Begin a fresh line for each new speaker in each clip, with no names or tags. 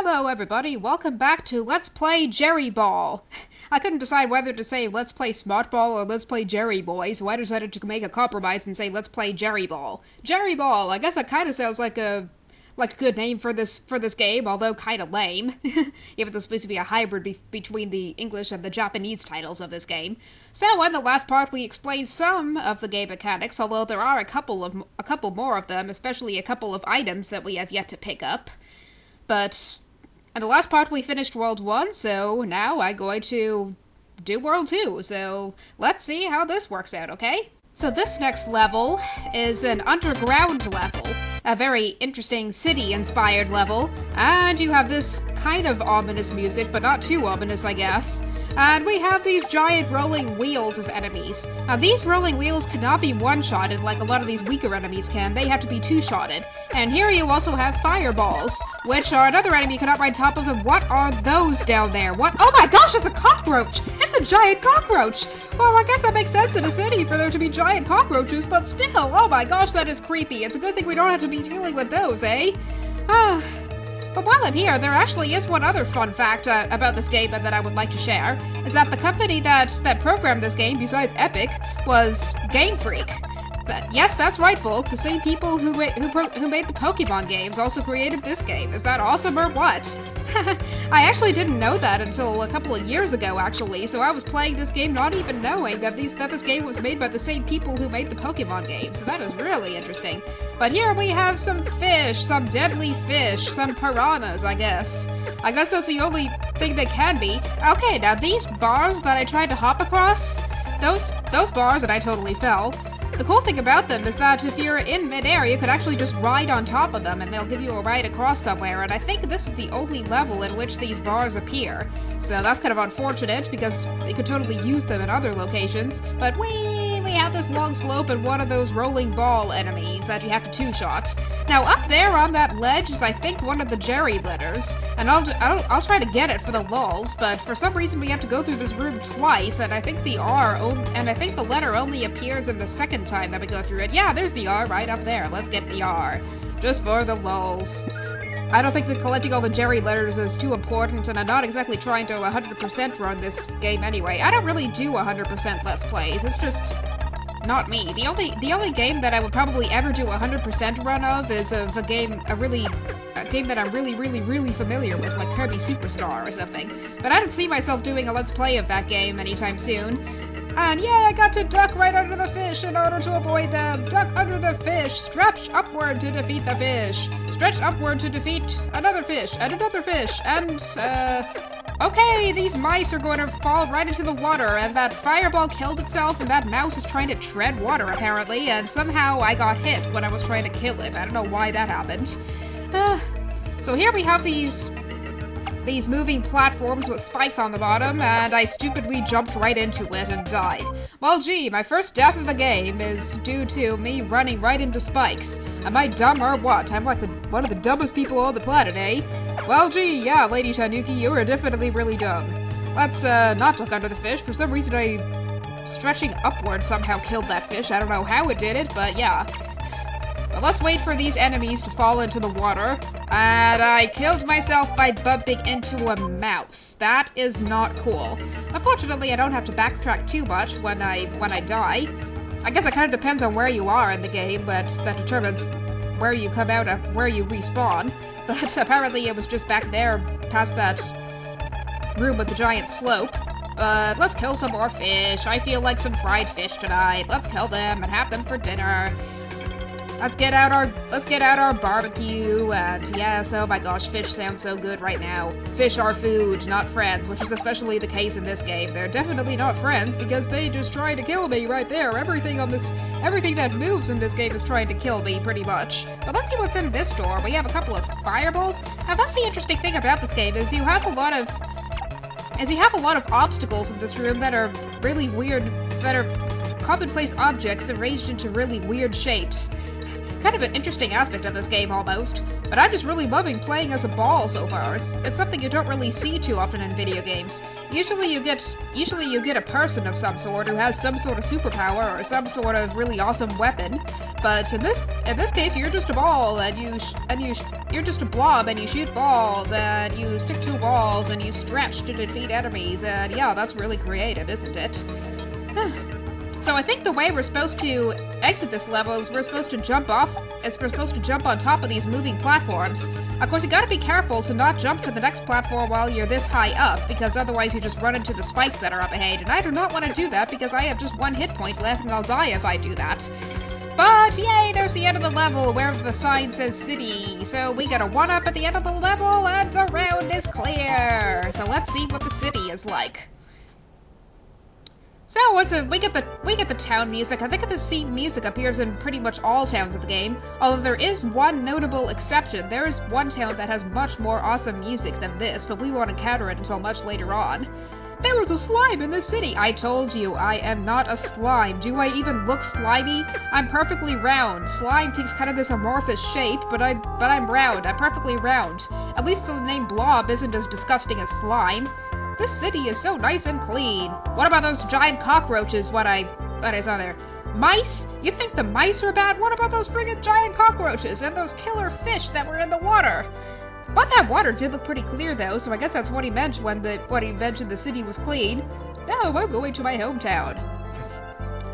Hello everybody, welcome back to Let's Play Jerry Ball. I couldn't decide whether to say Let's Play Smart Ball or Let's Play Jerry Boy, so I decided to make a compromise and say Let's Play Jerry Ball. Jerry Ball, I guess that kind of sounds like a good name for this game, although kind of lame. Even though it's supposed to be a hybrid between the English and the Japanese titles of this game. So in the last part we explained some of the game mechanics, although there are a couple more of them, especially a couple of items that we have yet to pick up. But in the last part we finished World 1, so now I'm going to do World 2, so let's see how this works out, okay? So this next level is an underground level, a very interesting city-inspired level, and you have this kind of ominous music, but not too ominous, I guess. And we have these giant rolling wheels as enemies. Now these rolling wheels cannot be one-shotted like a lot of these weaker enemies can, they have to be two-shotted. And here you also have fireballs, which are another enemy you cannot ride top of, and what are those down there? What? Oh my gosh, it's a cockroach! It's a giant cockroach! Well, I guess that makes sense in a city for there to be giant cockroaches, but still, oh my gosh, that is creepy. It's a good thing we don't have to be dealing with those, eh? But while I'm here, there actually is one other fun fact about this game that I would like to share, is that the company that programmed this game, besides Epic, was Game Freak. But yes, that's right, folks. The same people who made the Pokemon games also created this game. Is that awesome or what? I actually didn't know that until a couple of years ago, actually. So I was playing this game not even knowing that this game was made by the same people who made the Pokemon games. So that is really interesting. But here we have some fish, some deadly fish, some piranhas, I guess. I guess that's the only thing they can be. Okay, now these bars that I tried to hop across, those bars, and I totally fell. The cool thing about them is that if you're in midair, you could actually just ride on top of them and they'll give you a ride across somewhere, and I think this is the only level in which these bars appear. So that's kind of unfortunate because you could totally use them in other locations, but we have this long slope and one of those rolling ball enemies that you have to two-shot. Now up there on that ledge is I think one of the Jerry letters, and I'll try to get it for the lulz, but for some reason we have to go through this room twice, and I think the letter only appears in the second time that we go through it. Yeah, there's the R right up there. Let's get the R. Just for the lulz. I don't think that collecting all the Jerry letters is too important, and I'm not exactly trying to 100% run this game anyway. I don't really do 100% Let's Plays. It's just not me. The only game that I would probably ever do 100% run of is of a game that I'm really familiar with, like Kirby Superstar or something. But I don't see myself doing a Let's Play of that game anytime soon. And yeah, I got to duck right under the fish in order to avoid them. Duck under the fish. Stretch upward to defeat the fish. Stretch upward to defeat another fish. And another fish. And, okay, these mice are going to fall right into the water. And that fireball killed itself. And that mouse is trying to tread water, apparently. And somehow I got hit when I was trying to kill it. I don't know why that happened. So here we have these moving platforms with spikes on the bottom, and I stupidly jumped right into it and died. Well, gee, my first death of the game is due to me running right into spikes. Am I dumb or what? I'm like one of the dumbest people on the planet, eh? Well, gee, yeah, Lady Tanuki, you are definitely really dumb. Let's, not duck under the fish. For some reason, stretching upward somehow killed that fish. I don't know how it did it, but yeah. But let's wait for these enemies to fall into the water. And I killed myself by bumping into a mouse. That is not cool. Unfortunately, I don't have to backtrack too much when I die. I guess it kind of depends on where you are in the game, but that determines where you come out of, where you respawn. But apparently it was just back there, past that room with the giant slope. Let's kill some more fish. I feel like some fried fish tonight. Let's kill them and have them for dinner. Let's get out our barbecue, and yes, oh my gosh, fish sounds so good right now. Fish are food, not friends, which is especially the case in this game. They're definitely not friends, because they just try to kill me right there. Everything that moves in this game is trying to kill me, pretty much. But let's see what's in this door. We have a couple of fireballs. Now that's the interesting thing about this game, is you have a lot of obstacles in this room that are really weird, that are commonplace objects arranged into really weird shapes. kind of an interesting aspect of this game, almost. But I'm just really loving playing as a ball so far. It's something you don't really see too often in video games. Usually you get a person of some sort who has some sort of superpower or some sort of really awesome weapon. But in this case, you're just a ball, and you're just a blob, and you shoot balls, and you stick to walls, and you stretch to defeat enemies, and yeah, that's really creative, isn't it? So I think the way we're supposed to exit this level is we're supposed to jump on top of these moving platforms. Of course, you gotta be careful to not jump to the next platform while you're this high up, because otherwise you just run into the spikes that are up ahead, and I do not want to do that because I have just one hit point left and I'll die if I do that. But, yay, there's the end of the level where the sign says city. So we get a 1-up at the end of the level and the round is clear. So let's see what the city is like. So we get the town music. I think the scene music appears in pretty much all towns of the game, although there is one notable exception. There is one town that has much more awesome music than this, but we won't encounter it until much later on. There was a slime in the city! I told you, I am not a slime. Do I even look slimy? I'm perfectly round. Slime takes kind of this amorphous shape, but I'm round. I'm perfectly round. At least the name Blob isn't as disgusting as slime. This city is so nice and clean. What about those giant cockroaches that I saw there? Mice? You think the mice are bad? What about those friggin' giant cockroaches and those killer fish that were in the water? But that water did look pretty clear though, so I guess that's what he meant when he mentioned the city was clean. Now I'm going to my hometown.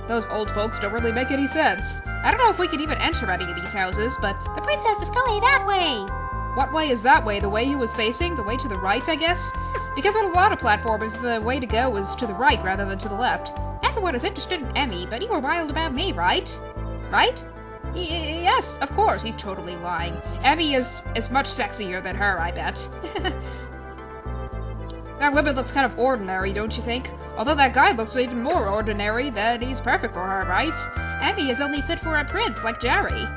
Those old folks don't really make any sense. I don't know if we can even enter any of these houses, but the princess is going that way. What way is that way? The way he was facing? The way to the right, I guess? Because on a lot of platforms, the way to go is to the right rather than to the left. Everyone is interested in Emmy, but you were wild about me, right? Right? Yes, of course, he's totally lying. Emmy is much sexier than her, I bet. That woman looks kind of ordinary, don't you think? Although that guy looks even more ordinary, then he's perfect for her, right? Emmy is only fit for a prince, like Jerry.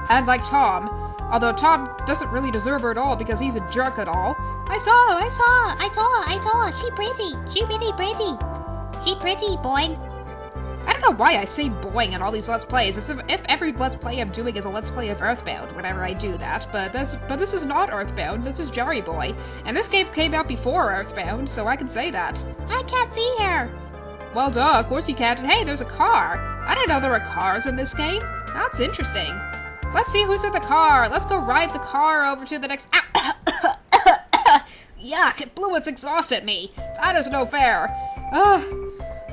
And like Tom. Although Tom doesn't really deserve her at all because he's a jerk at all. I saw. She pretty. She really pretty. She pretty, boing. I don't know why I say boing in all these Let's Plays. As if every Let's Play I'm doing is a Let's Play of Earthbound whenever I do that. But this is not Earthbound. This is Jerry Boy. And this game came out before Earthbound, so I can say that. I can't see her. Well, duh, of course you can't. And hey, there's a car. I didn't know there were cars in this game. That's interesting. Let's see who's in the car. Let's go ride the car over to the next... Yuck, it blew its exhaust at me. That is no fair.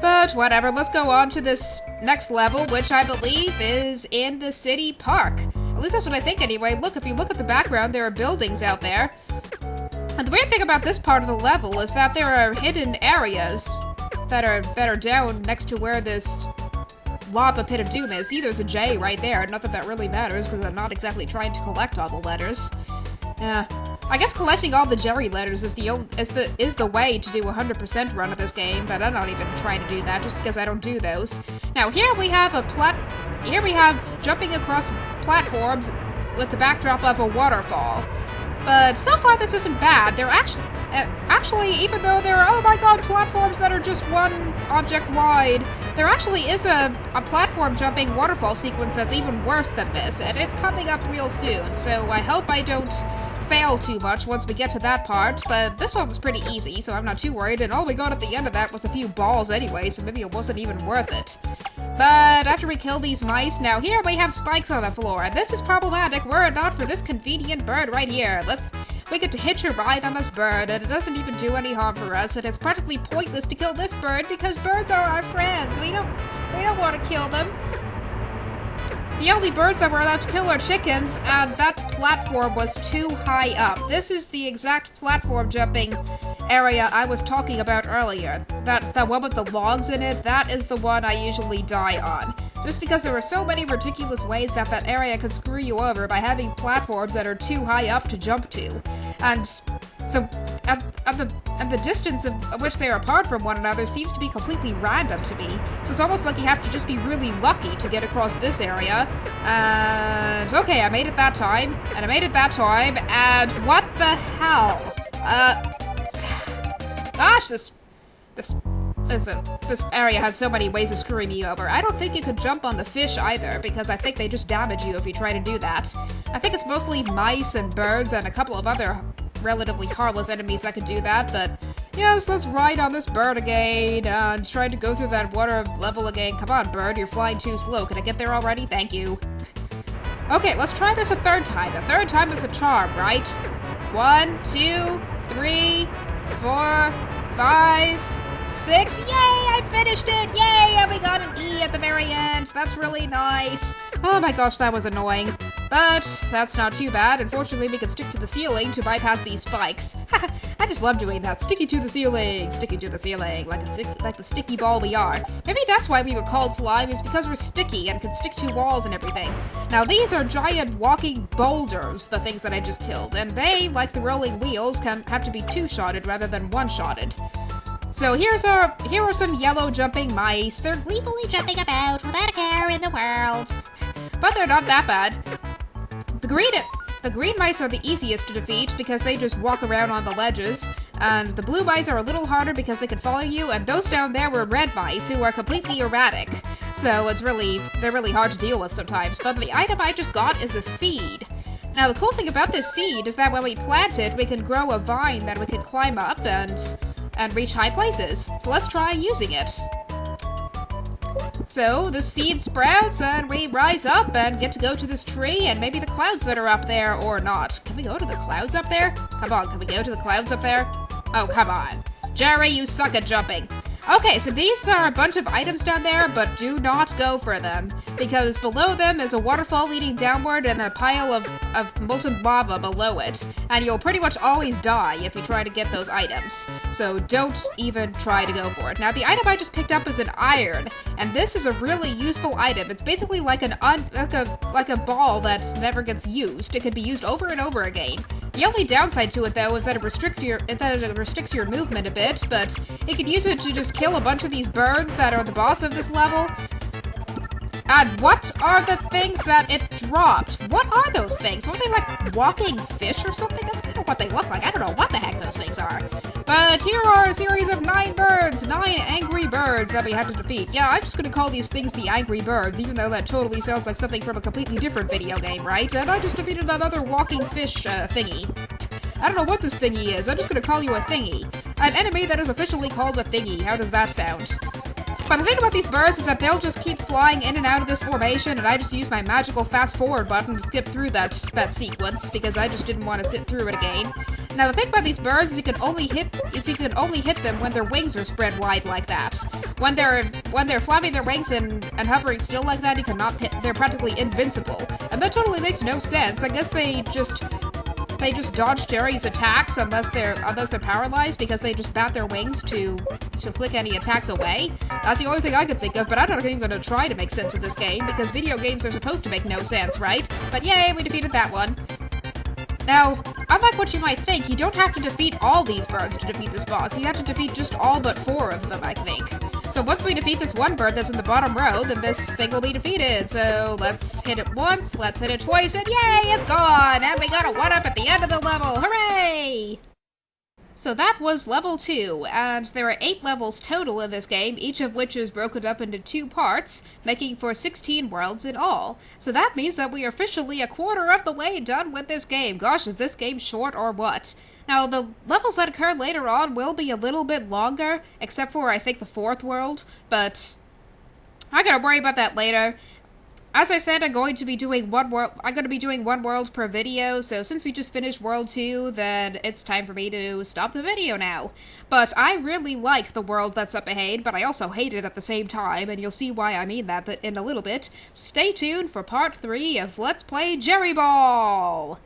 But whatever, let's go on to this next level, which I believe is in the city park. At least that's what I think anyway. Look, if you look at the background, there are buildings out there. And the weird thing about this part of the level is that there are hidden areas that are down next to where this lava pit of doom is. See, there's a J right there. Not that that really matters, because I'm not exactly trying to collect all the letters. I guess collecting all the Jerry letters is the way to do a 100% run of this game, but I'm not even trying to do that just because I don't do those. Now here we have jumping across platforms with the backdrop of a waterfall. But so far this isn't bad. They're actually, even though there are, oh my god, platforms that are just one object wide, there actually is a platform jumping waterfall sequence that's even worse than this, and it's coming up real soon, so I hope I don't fail too much once we get to that part, but this one was pretty easy, so I'm not too worried, and all we got at the end of that was a few balls anyway, so maybe it wasn't even worth it. But after we kill these mice, now here we have spikes on the floor, and this is problematic were it not for this convenient bird right here. We get to hitch a ride on this bird, and it doesn't even do any harm for us, and it's practically pointless to kill this bird because birds are our friends. We don't want to kill them. The only birds that we're allowed to kill are chickens, and that platform was too high up. This is the exact platform jumping area I was talking about earlier. That one with the logs in it, that is the one I usually die on. Just because there are so many ridiculous ways that area could screw you over by having platforms that are too high up to jump to. And the distance of which they are apart from one another seems to be completely random to me. So it's almost like you have to just be really lucky to get across this area. And okay, I made it that time, and what the hell? Gosh, this Listen, this area has so many ways of screwing me over. I don't think you could jump on the fish either, because I think they just damage you if you try to do that. I think it's mostly mice and birds and a couple of other relatively harmless enemies that could do that, but yes, let's ride on this bird again, and try to go through that water level again. Come on, bird, you're flying too slow. Can I get there already? Thank you. Okay, let's try this a third time. The third time is a charm, right? 1, 2, 3, 4, 5, 6. Yay! I finished it! Yay! And we got an E at the very end. That's really nice. Oh my gosh, that was annoying. But that's not too bad. Unfortunately, we can stick to the ceiling to bypass these spikes. I just love doing that. Sticky to the ceiling, like the sticky ball we are. Maybe that's why we were called slime, is because we're sticky and can stick to walls and everything. Now, these are giant walking boulders, the things that I just killed, and they, like the rolling wheels, can have to be two-shotted rather than one-shotted. So here are some yellow jumping mice. They're gleefully jumping about without a care in the world. But they're not that bad. The green mice are the easiest to defeat because they just walk around on the ledges, and the blue mice are a little harder because they can follow you, and those down there were red mice who are completely erratic. So they're really hard to deal with sometimes. But the item I just got is a seed. Now the cool thing about this seed is that when we plant it, we can grow a vine that we can climb up and reach high places. So let's try using it. So the seed sprouts and we rise up and get to go to this tree and maybe the clouds that are up there or not. Can we go to the clouds up there? Come on, can we go to the clouds up there? Oh, come on. Jerry, you suck at jumping. Okay, so these are a bunch of items down there, but do not go for them, because below them is a waterfall leading downward and a pile of molten lava below it, and you'll pretty much always die if you try to get those items. So don't even try to go for it. Now, the item I just picked up is an iron, and this is a really useful item. It's basically like like a ball that never gets used. It can be used over and over again. The only downside to it, though, is that it restricts your movement a bit, but you can use it to just kill a bunch of these birds that are the boss of this level. And what are the things that it dropped? What are those things? Are they like walking fish or something? That's kind of what they look like. I don't know what the heck those things are. But here are a series of 9 birds, 9 angry birds that we have to defeat. Yeah, I'm just gonna call these things the Angry Birds, even though that totally sounds like something from a completely different video game, right? And I just defeated another walking fish thingy. I don't know what this thingy is. I'm just gonna call you a thingy. An enemy that is officially called a thingy. How does that sound? But the thing about these birds is that they'll just keep flying in and out of this formation, and I just use my magical fast-forward button to skip through that sequence, because I just didn't want to sit through it again. Now, the thing about these birds is you can only hit them when their wings are spread wide like that. When they're flapping their wings and hovering still like that, you cannot hit. They're practically invincible, and that totally makes no sense. I guess they just dodge Jerry's attacks unless they're paralyzed, because they just bat their wings to flick any attacks away. That's the only thing I could think of, but I'm not even going to try to make sense of this game, because video games are supposed to make no sense, right? But yay, we defeated that one. Now, unlike what you might think, you don't have to defeat all these birds to defeat this boss. You have to defeat just all but 4 of them, I think. So once we defeat this one bird that's in the bottom row, then this thing will be defeated. So let's hit it once, let's hit it twice, and yay, it's gone! And we got a 1-up at the end of the level! Hooray! So that was level 2, and there are 8 levels total in this game, each of which is broken up into 2 parts, making for 16 worlds in all. So that means that we are officially a quarter of the way done with this game. Gosh, is this game short or what? Now, the levels that occur later on will be a little bit longer, except for, I think, the 4th world, but I gotta worry about that later. As I said, I'm going to be doing one world per video, so since we just finished World 2, then it's time for me to stop the video now. But I really like the world that's up ahead, but I also hate it at the same time, and you'll see why I mean that in a little bit. Stay tuned for part 3 of Let's Play Jerry Ball!